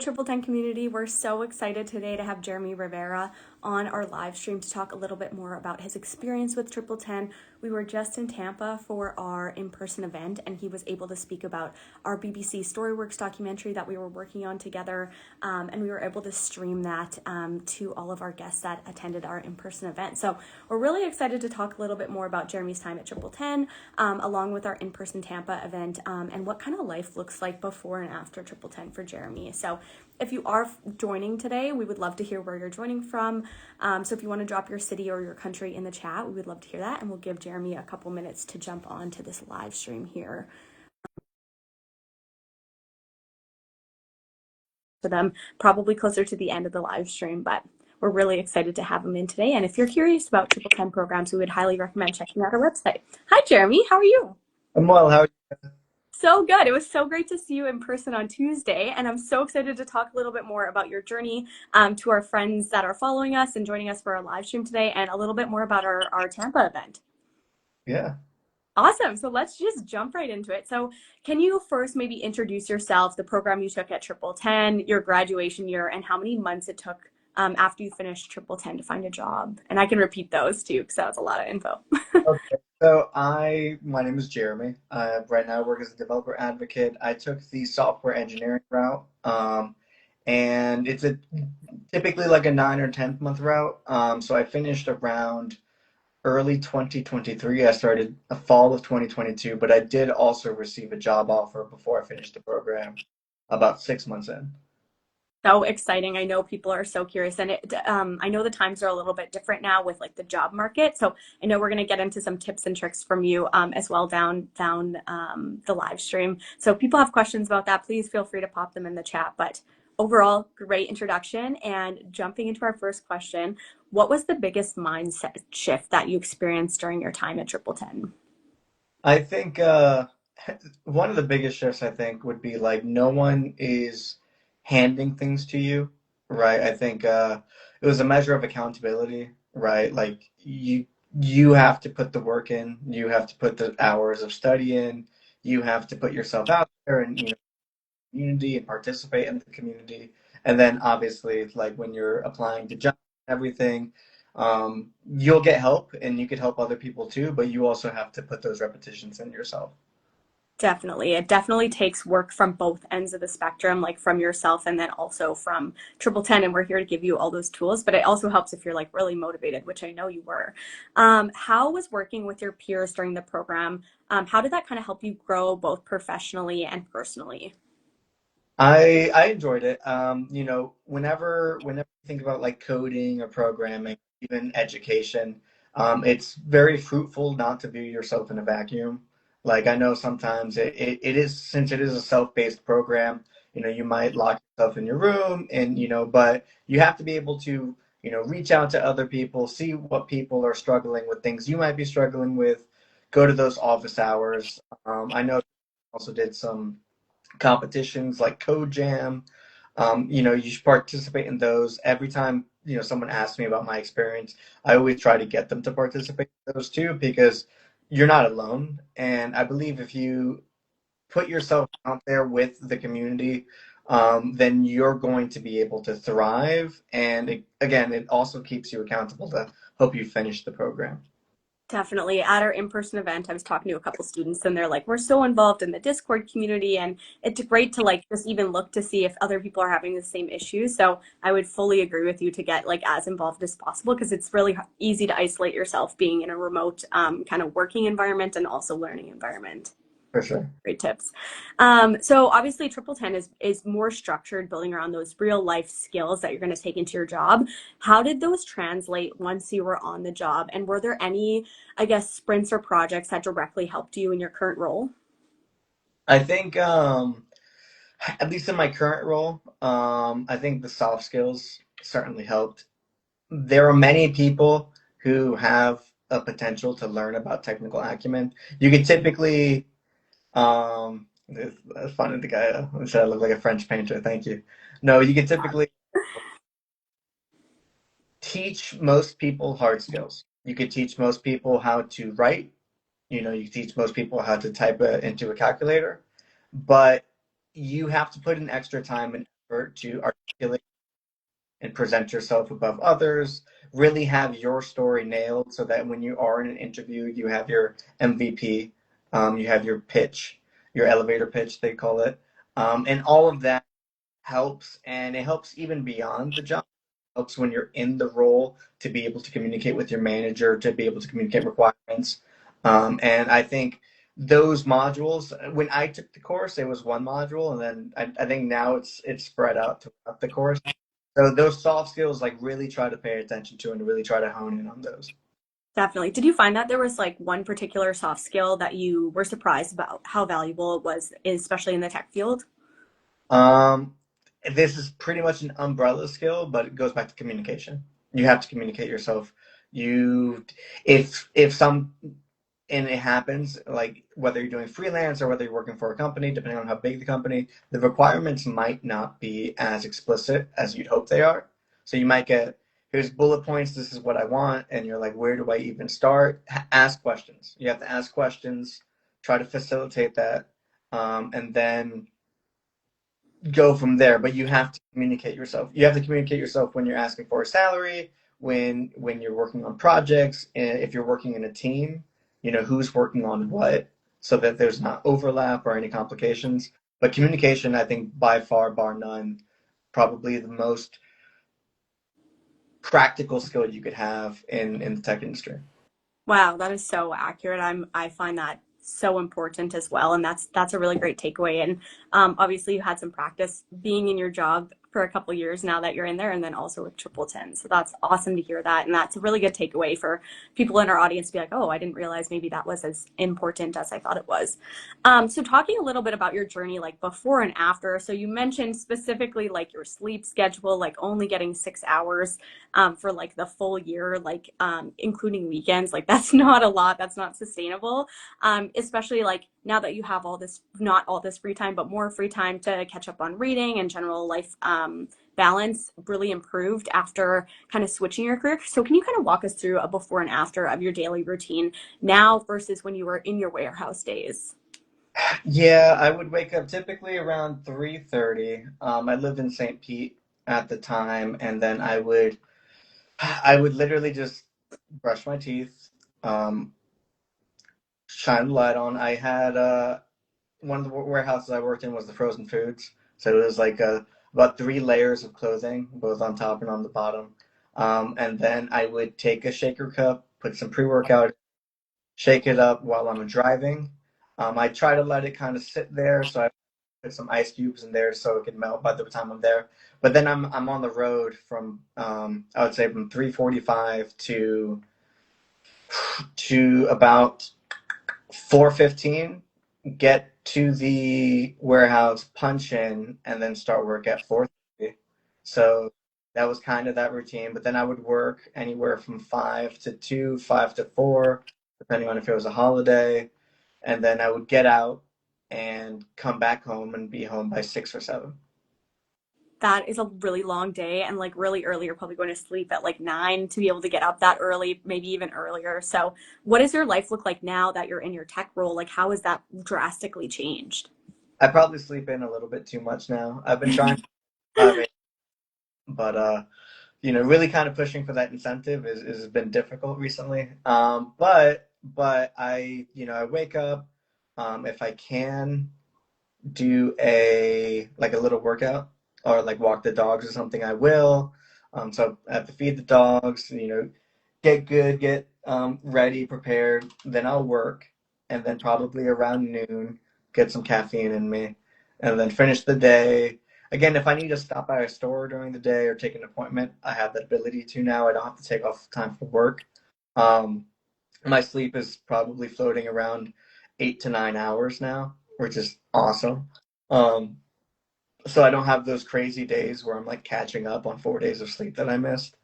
Triple Ten community, we're so excited today to have Jeremy Rivera on our live stream to talk a little bit more about his experience with Triple Ten. We were just in Tampa for our in-person event, and he was able to speak about our BBC Storyworks documentary that we were working on together, and we were able to stream that to all of our guests that attended our in-person event. So we're really excited to talk a little bit more about Jeremy's time at Triple Ten, along with our in-person Tampa event, and what kind of life looks like before and after Triple Ten for Jeremy. So if you are joining today, we would love to hear where you're joining from. So if you want to drop your city or your country in the chat, we would love to hear that. And we'll give Jeremy a couple minutes to jump on to this live stream here. For them, probably closer to the end of the live stream, but we're really excited to have him in today. And if you're curious about Triple Ten programs, we would highly recommend checking out our website. Hi, Jeremy. How are you? I'm well. How are you? So good. It was so great to see you in person on Tuesday. And I'm so excited to talk a little bit more about your journey to our friends that are following us and joining us for our live stream today, and a little bit more about our Tampa event. Yeah. Awesome. So let's just jump right into it. So can you first maybe introduce yourself, the program you took at Triple Ten, your graduation year, and how many months it took after you finished Triple Ten to find a job? And I can repeat those too, because that was a lot of info. Okay. So my name is Jeremy. Right now I work as a developer advocate. I took the software engineering route, and it's typically like a 9 or 10 month route. So I finished around early 2023. I started a fall of 2022, but I did also receive a job offer before I finished the program, about 6 months in. So exciting. I know people are so curious, and I know the times are a little bit different now with like the job market. So I know we're going to get into some tips and tricks from you as well down the live stream. So if people have questions about that, please feel free to pop them in the chat. But overall, great introduction. And jumping into our first question, what was the biggest mindset shift that you experienced during your time at Triple Ten? I think one of the biggest shifts I think would be like no one is handing things to you, right? I think it was a measure of accountability, right? Like you have to put the work in, you have to put the hours of study in, you have to put yourself out there and community and participate in the community. And then obviously like when you're applying to jobs and everything, you'll get help and you could help other people too, but you also have to put those repetitions in yourself. Definitely. It definitely takes work from both ends of the spectrum, like from yourself and then also from Triple Ten. And we're here to give you all those tools, but it also helps if you're like really motivated, which I know you were. How was working with your peers during the program? How did that kind of help you grow both professionally and personally? I enjoyed it. Whenever you think about like coding or programming, even education, it's very fruitful not to view yourself in a vacuum. Like I know sometimes it is since it is a self-paced program, you might lock yourself in your room and but you have to be able to, reach out to other people, see what people are struggling with, things you might be struggling with, go to those office hours. I know I also did some competitions like Code Jam. You should participate in those. Every time, someone asks me about my experience, I always try to get them to participate in those too because you're not alone. And I believe if you put yourself out there with the community, then you're going to be able to thrive. And again, it also keeps you accountable to hope you finish the program. Definitely. At our in-person event, I was talking to a couple students and they're like, we're so involved in the Discord community, and it's great to like just even look to see if other people are having the same issues. So I would fully agree with you to get like as involved as possible, because it's really easy to isolate yourself being in a remote kind of working environment and also learning environment. For sure. Great tips. So obviously Triple Ten is more structured, building around those real life skills that you're going to take into your job. How did those translate once you were on the job? And were there any, I guess, sprints or projects that directly helped you in your current role? I think at least in my current role, I think the soft skills certainly helped. There are many people who have a potential to learn about technical acumen. You could typically, that's funny, the guy said I look like a French painter. Thank you. No, you could typically teach most people hard skills. You could teach most people how to write. You teach most people how to type into a calculator, but you have to put in extra time and effort to articulate and present yourself above others, really have your story nailed so that when you are in an interview, you have your MVP, you have your pitch, your elevator pitch, they call it. And all of that helps, and it helps even beyond the job. It helps when you're in the role to be able to communicate with your manager, to be able to communicate requirements. And I think those modules, when I took the course, it was one module, and then I think now it's spread out throughout the course. So those soft skills, like really try to pay attention to and really try to hone in on those. Definitely. Did you find that there was like one particular soft skill that you were surprised about how valuable it was, especially in the tech field? Um, this is pretty much an umbrella skill, but it goes back to communication. You have to communicate yourself. You, if some and it happens like whether you're doing freelance or whether you're working for a company, depending on how big the company, the requirements might not be as explicit as you'd hope they are. So you might get, here's bullet points, this is what I want, and you're like, where do I even start? Ask questions. You have to ask questions, try to facilitate that, and then go from there. But you have to communicate yourself. You have to communicate yourself when you're asking for a salary, when you're working on projects, and if you're working in a team, you know who's working on what, so that there's not overlap or any complications. But communication, I think, by far, bar none, probably the most practical skill you could have in the tech industry. Wow, that is so accurate. I find that so important as well, and that's a really great takeaway. And obviously, you had some practice being in your job for a couple years now that you're in there, and then also with Triple Ten. So that's awesome to hear that, and that's a really good takeaway for people in our audience to be like, oh, I didn't realize maybe that was as important as I thought it was. So talking a little bit about your journey, like before and after. So you mentioned specifically like your sleep schedule, like only getting 6 hours for like the full year, like including weekends. Like that's not a lot. That's not sustainable. Especially like now that you have all this, not all this free time, but more free time to catch up on reading and general life balance really improved after kind of switching your career. So can you kind of walk us through a before and after of your daily routine now versus when you were in your warehouse days? Yeah, I would wake up typically around 3:30. I lived in St. Pete at the time, and then I would literally just brush my teeth, um, shine the light on. I had one of the warehouses I worked in was the frozen foods, so it was like about 3 layers of clothing, both on top and on the bottom. And then I would take a shaker cup, put some pre-workout, shake it up while I'm driving. I try to let it kind of sit there, so I put some ice cubes in there so it can melt by the time I'm there. But then I'm on the road from I would say from 3:45 to about 4:15, get to the warehouse, punch in, and then start work at 4:30. So that was kind of that routine. But then I would work anywhere from 5 to 2, 5 to 4, depending on if it was a holiday. And then I would get out and come back home and be home by 6 or 7. That is a really long day and like really early. You're probably going to sleep at like 9 to be able to get up that early, maybe even earlier. So, what does your life look like now that you're in your tech role? Like, how has that drastically changed? I probably sleep in a little bit too much now. I've been trying to 5 but really kind of pushing for that incentive is been difficult recently. But I wake up, if I can do a little workout or like walk the dogs or something, I will. So I have to feed the dogs, get good, get ready, prepared. Then I'll work, and then probably around noon, get some caffeine in me, and then finish the day. Again, if I need to stop by a store during the day or take an appointment, I have that ability to now. I don't have to take off time for work. Um, my sleep is probably floating around 8 to 9 hours now, which is awesome. Um, so I don't have those crazy days where I'm like catching up on 4 days of sleep that I missed.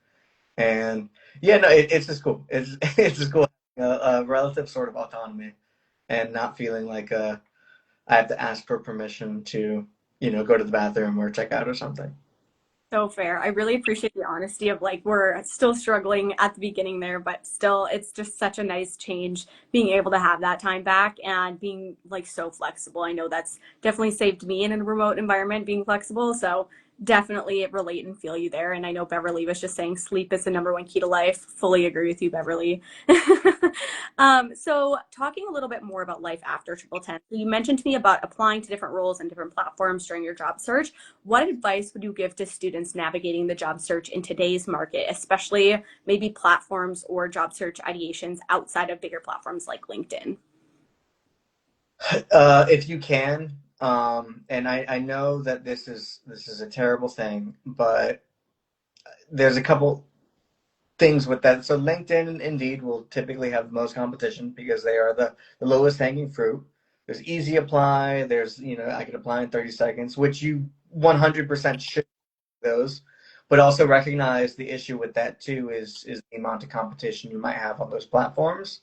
And yeah, no, it's just cool. It's it's just cool having a relative sort of autonomy and not feeling like I have to ask for permission to go to the bathroom or check out or something. So fair. I really appreciate the honesty of like we're still struggling at the beginning there, but still it's just such a nice change being able to have that time back and being like so flexible. I know that's definitely saved me in a remote environment being flexible. So Definitely relate and feel you there. And I know Beverly was just saying sleep is the number one key to life. Fully agree with you, Beverly. So, talking a little bit more about life after Triple Ten. So you mentioned to me about applying to different roles and different platforms during your job search. What advice would you give to students navigating the job search in today's market, especially maybe platforms or job search ideations outside of bigger platforms like LinkedIn? If you can, and I know that this is a terrible thing, but there's a couple things with that. So LinkedIn and Indeed will typically have the most competition because they are the lowest hanging fruit. There's easy apply. There's, I can apply in 30 seconds, which you 100% should do those. But also recognize the issue with that too is the amount of competition you might have on those platforms.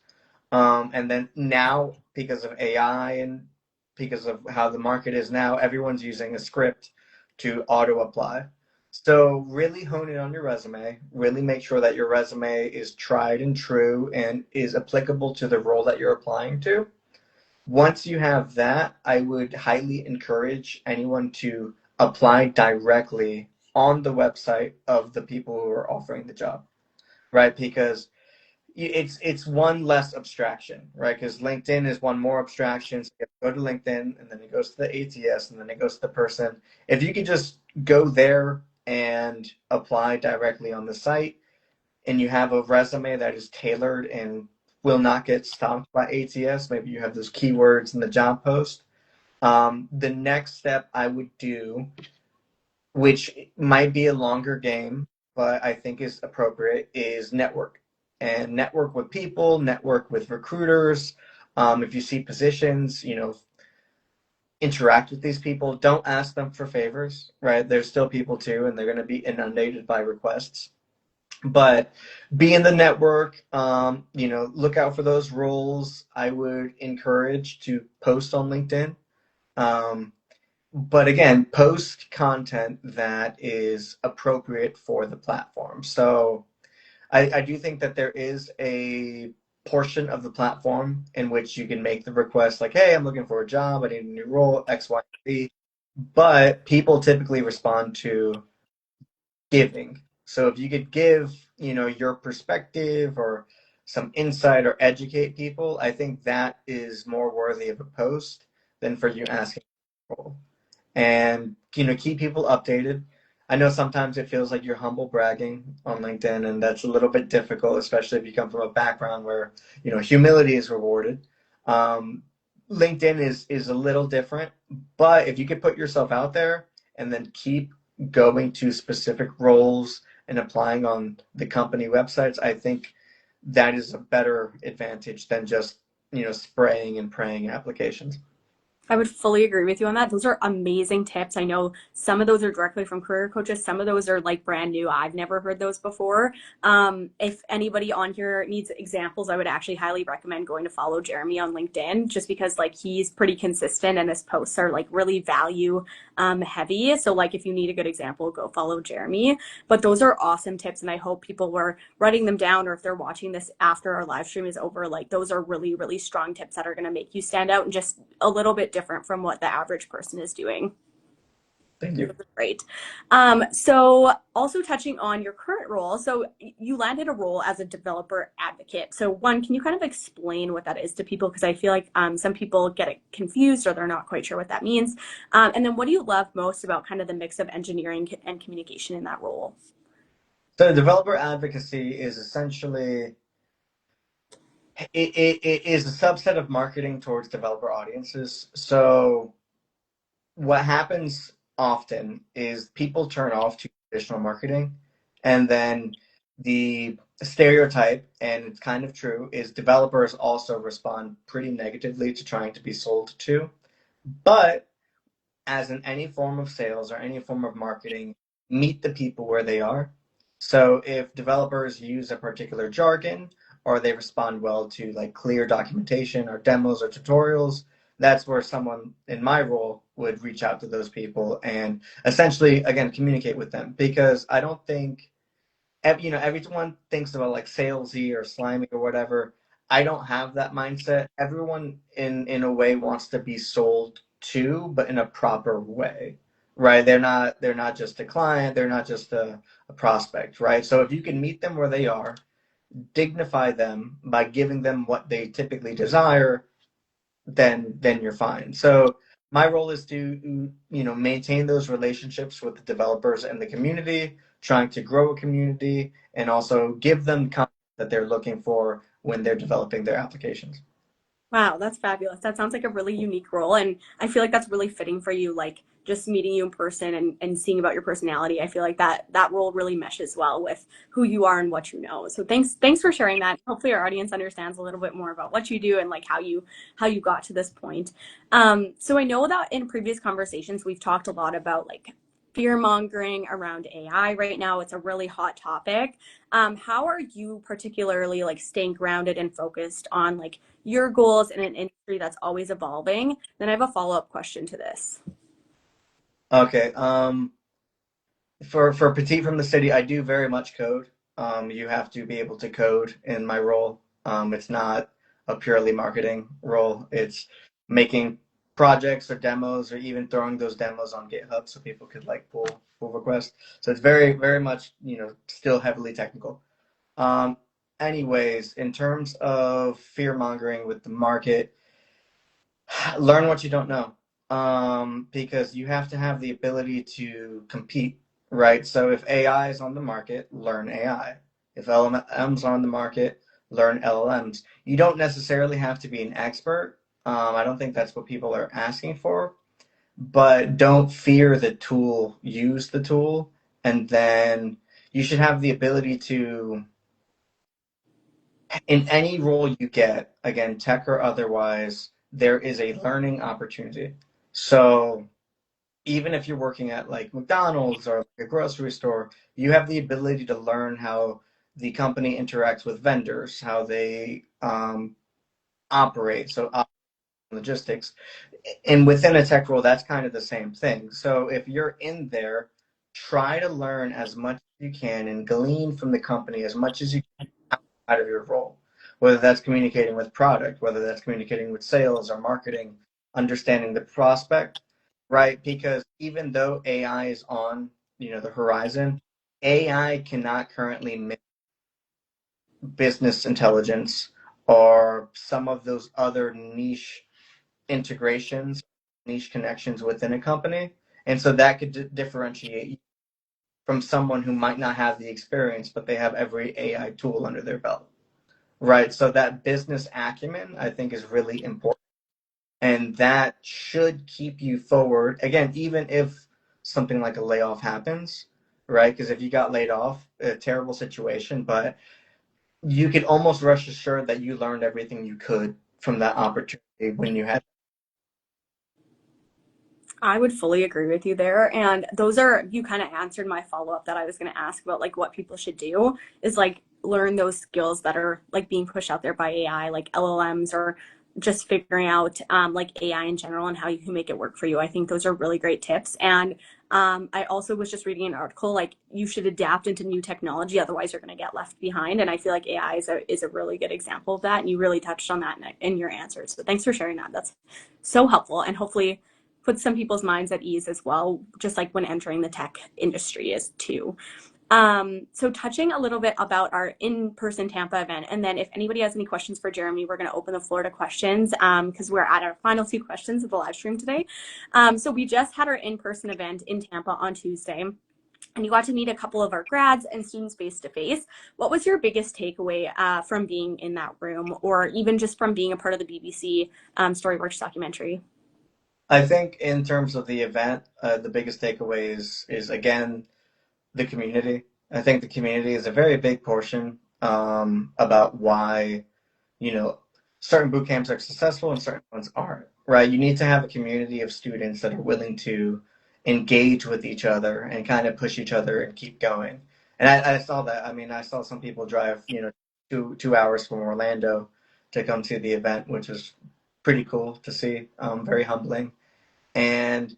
And then now, because of AI and because of how the market is now, everyone's using a script to auto apply. So really hone in on your resume. Really make sure that your resume is tried and true and is applicable to the role that you're applying to. Once you have that, I would highly encourage anyone to apply directly on the website of the people who are offering the job, right? Because it's one less abstraction, right? Because LinkedIn is one more abstraction. So you have to go to LinkedIn, and then it goes to the ATS, and then it goes to the person. If you could just go there and apply directly on the site, and you have a resume that is tailored and will not get stopped by ATS, maybe you have those keywords in the job post. The next step I would do, which might be a longer game, but I think is appropriate, is network. And network with people, network with recruiters. If you see positions, interact with these people. Don't ask them for favors, right? There's still people too, and they're going to be inundated by requests. But be in the network, look out for those roles. I would encourage to post on LinkedIn. Um, but again, post content that is appropriate for the platform. So I do think that there is a portion of the platform in which you can make the request like, hey, I'm looking for a job, I need a new role, X, Y, Z. But people typically respond to giving. So if you could give, your perspective or some insight or educate people, I think that is more worthy of a post than for you asking people, and keep people updated. I know sometimes it feels like you're humble bragging on LinkedIn, and that's a little bit difficult, especially if you come from a background where humility is rewarded. um, LinkedIn is a little different, but if you could put yourself out there and then keep going to specific roles and applying on the company websites, I think that is a better advantage than just spraying and praying applications. I would fully agree with you on that. Those are amazing tips. I know some of those are directly from career coaches. Some of those are like brand new. I've never heard those before. If anybody on here needs examples, I would actually highly recommend going to follow Jeremy on LinkedIn just because like he's pretty consistent and his posts are like really value heavy. So like if you need a good example, go follow Jeremy. But those are awesome tips. And I hope people were writing them down or if they're watching this after our live stream is over, like those are really, really strong tips that are going to make you stand out and just a little bit different from what the average person is doing. Thank you. Great. So also touching on your current role, so you landed a role as a developer advocate. So one, can you kind of explain what that is to people? Because I feel like some people get it confused or they're not quite sure what that means. And then what do you love most about kind of the mix of engineering and communication in that role? So developer advocacy is essentially it is a subset of marketing towards developer audiences. So what happens often is people turn off to traditional marketing, and then the stereotype, and it's kind of true, is developers also respond pretty negatively to trying to be sold to. But as in any form of sales or any form of marketing, meet the people where they are. So if developers use a particular jargon or they respond well to like clear documentation or demos or tutorials, that's where someone in my role would reach out to those people and essentially again communicate with them, because I don't think everyone thinks about like salesy or slimy or whatever. I don't have that mindset. Everyone in a way wants to be sold to, but in a proper way. right? They're not just a client, they're not just a prospect, right? So if you can meet them where they are, dignify them by giving them what they typically desire, then you're fine. So my role is to maintain those relationships with the developers and the community, trying to grow a community, and also give them content that they're looking for when they're developing their applications. Wow, that's fabulous. That sounds like a really unique role. And I feel like that's really fitting for you, like just meeting you in person and seeing about your personality. I feel like that role really meshes well with who you are and what you know. So thanks for sharing that. Hopefully our audience understands a little bit more about what you do and like how you got to this point. So I know that in previous conversations we've talked a lot about like fear mongering around AI right now. It's a really hot topic. How are you particularly like staying grounded and focused on like your goals in an industry that's always evolving? Then I have a follow-up question to this. Okay. For Petite from the City, I do very much code. You have to be able to code in my role. It's not a purely marketing role. It's making projects or demos, or even throwing those demos on GitHub so people could like pull requests. So it's very very much still heavily technical. Um, Anyways, in terms of fear mongering with the market, learn what you don't know, because you have to have the ability to compete, right? So if AI is on the market, learn AI. If LLMs are on the market, learn LLMs. You don't necessarily have to be an expert. I don't think that's what people are asking for, but don't fear the tool. Use the tool, and then you should have the ability to, in any role you get, again, tech or otherwise, there is a learning opportunity. So even if you're working at like McDonald's or like a grocery store, you have the ability to learn how the company interacts with vendors, how they operate. So logistics. And within a tech role, that's kind of the same thing. So if you're in there, try to learn as much as you can and glean from the company as much as you can out of your role, whether that's communicating with product, whether that's communicating with sales or marketing, understanding the prospect, right? Because even though AI is on, the horizon, AI cannot currently make business intelligence or some of those other niche integrations, niche connections within a company. And so that could differentiate you from someone who might not have the experience, but they have every AI tool under their belt. Right. So that business acumen, I think, is really important. And that should keep you forward. Again, even if something like a layoff happens, right? Because if you got laid off, a terrible situation, but you could almost rest assured that you learned everything you could from that opportunity when you had. I would fully agree with you there. And those are, you kind of answered my follow up that I was going to ask about like what people should do is like learn those skills that are like being pushed out there by AI, like LLMs or just figuring out like AI in general and how you can make it work for you. I think those are really great tips. And I also was just reading an article like you should adapt into new technology, otherwise you're going to get left behind. And I feel like AI is a really good example of that. And you really touched on that in your answers. So thanks for sharing that. That's so helpful. And hopefully put some people's minds at ease as well, just like when entering the tech industry is too. So touching a little bit about our in-person Tampa event, and then if anybody has any questions for Jeremy, we're going to open the floor to questions because we're at our final two questions of the live stream today. So we just had our in-person event in Tampa on Tuesday. And you got to meet a couple of our grads and students face to face. What was your biggest takeaway from being in that room, or even just from being a part of the BBC Storyworks documentary? I think in terms of the event, the biggest takeaway is again the community. I think the community is a very big portion, about why you know certain boot camps are successful and certain ones aren't. Right? You need to have a community of students that are willing to engage with each other and kind of push each other and keep going. And I saw that. I mean, I saw some people drive, 2 hours from Orlando to come to the event, which was pretty cool to see. Very humbling. And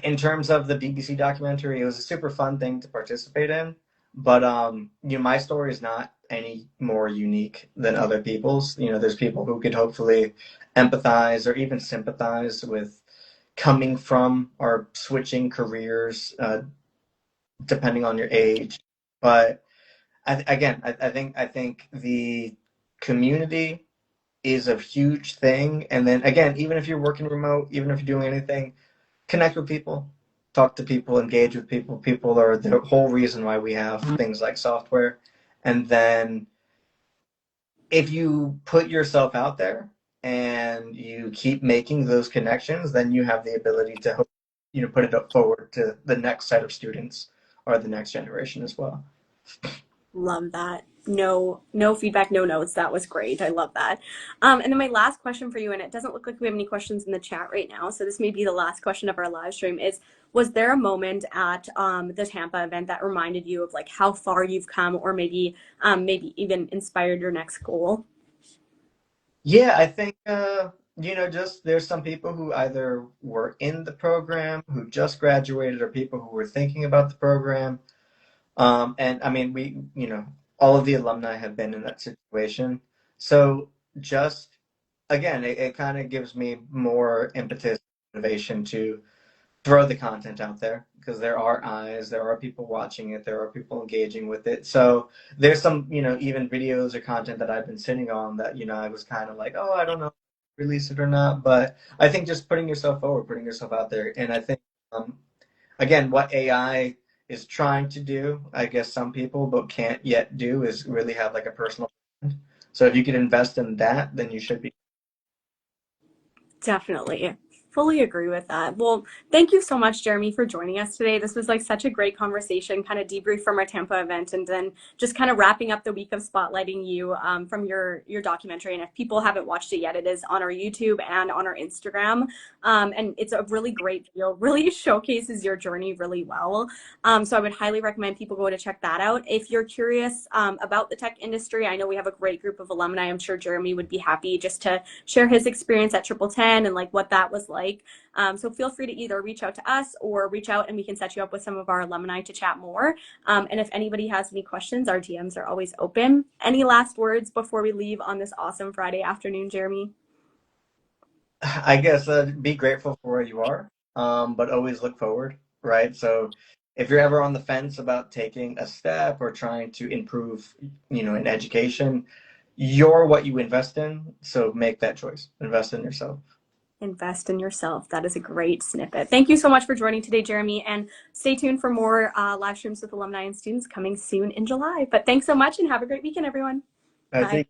in terms of the BBC documentary, it was a super fun thing to participate in. But my story is not any more unique than other people's. There's people who could hopefully empathize or even sympathize with, coming from or switching careers, depending on your age. But I think the community is a huge thing. And then again, even if you're working remote, even if you're doing anything, connect with people, talk to people, engage with people. People are the whole reason why we have things like software. And then if you put yourself out there and you keep making those connections, then you have the ability to, put it up forward to the next set of students or the next generation as well. Love that. No feedback, no notes. That was great. I love that. And then my last question for you, and it doesn't look like we have any questions in the chat right now, so this may be the last question of our live stream, is was there a moment at the Tampa event that reminded you of like how far you've come, or maybe even inspired your next goal? Yeah, I think just there's some people who either were in the program, who just graduated, or people who were thinking about the program. And I mean, all of the alumni have been in that situation. So just again, it kind of gives me more impetus, motivation to throw the content out there because there are eyes, there are people watching it, there are people engaging with it. So there's some, even videos or content that I've been sitting on that, I was kind of like, oh, I don't know, release it or not. But I think just putting yourself forward, putting yourself out there. And I think, again, what AI is trying to do, I guess some people, but can't yet do is really have like a personal brand. So if you could invest in that, then you should be. Definitely. Fully agree with that. Well, thank you so much, Jeremy, for joining us today. This was like such a great conversation, kind of debrief from our Tampa event, and then just kind of wrapping up the week of spotlighting you from your documentary. And if people haven't watched it yet, it is on our YouTube and on our Instagram. And it's a really great video, really showcases your journey really well. So I would highly recommend people go to check that out. If you're curious about the tech industry, I know we have a great group of alumni. I'm sure Jeremy would be happy just to share his experience at Triple 10 and like what that was like. So feel free to either reach out to us or reach out and we can set you up with some of our alumni to chat more. And if anybody has any questions, our DMs are always open. Any last words before we leave on this awesome Friday afternoon, Jeremy? I guess be grateful for where you are, but always look forward, right? So if you're ever on the fence about taking a step or trying to improve, in education, you're what you invest in. So make that choice. Invest in yourself. Invest in yourself. That is a great snippet. Thank you so much for joining today, Jeremy, and stay tuned for more live streams with alumni and students coming soon in July. But thanks so much and have a great weekend, everyone. I Bye. think